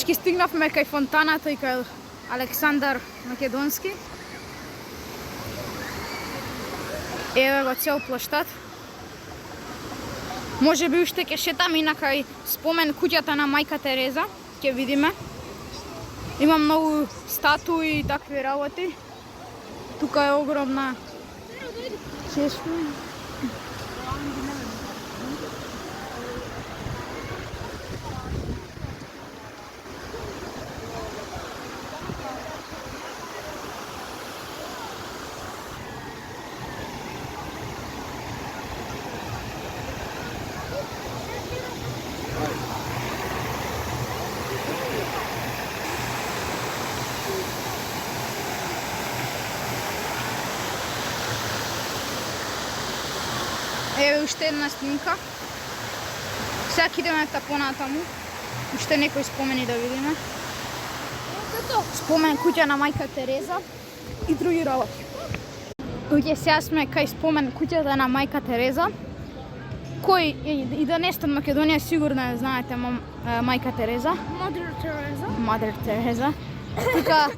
Дечки, стигнавме кај фонтаната и кај Александар Македонски. Еве го цел плоштад. Може би уште ќе шетаме и на кај спомен куќата на мајка Тереза. Ќе видиме. Има многу статуи и такви работи. Тука е огромна чешма. Еве уште една снимка. Сега ќе идеме понатаму. Уште некои спомени да видиме. Спомен куќа на мајка Тереза и други работи. Луѓе, сега сме кај спомен куќата на мајка Тереза. Кој и да не сте од Македонија, сигурно ја знаете мајка Тереза. Mother Teresa. Тука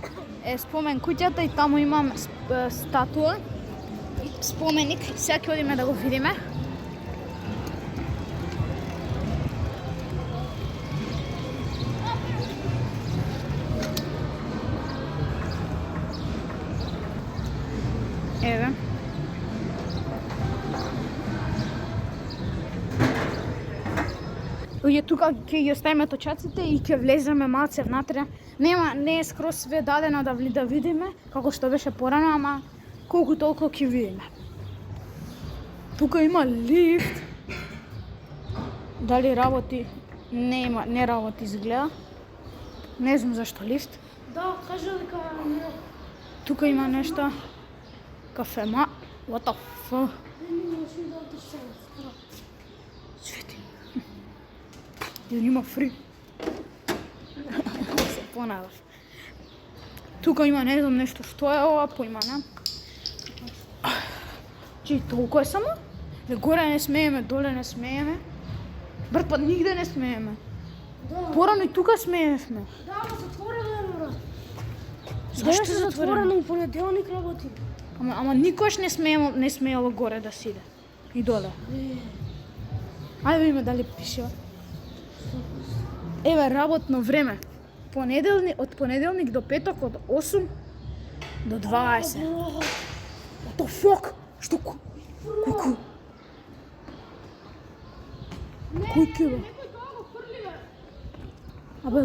е спомен куќата и таму имам статуа. Споменик. Сега ќе одиме да го видиме. Еве. Луѓе, тука ќе ги оставиме точаците и ќе влеземе малце внатре. Не е скроз све дадено да видиме, како што беше порано, ама колку толку ќе видиме. Тука има лифт. Дали работи? Не работи изгледа. Не знам зашто лифт. Да, кажа дека не. Тука има нешто. Кафема. What the fuck? Свети. Јас има фри. Се понадав. Тука има, не знам нешто што е ова, поима не. Чи толку е само? Горе не смееме, доле не смееме. Брат, па нигде не смееме. Да. Порано и тука смеевме. Да, ама затворено е, брат. Зашто Беше затворено и понеделник работи. Ама никош не смеело горе да сиде. И доле. Ајде видиме дали пише. Еве работно време. Од понеделник до петок од 8 до 20. What the fuck? Што кој? Кој ке бе? Абе,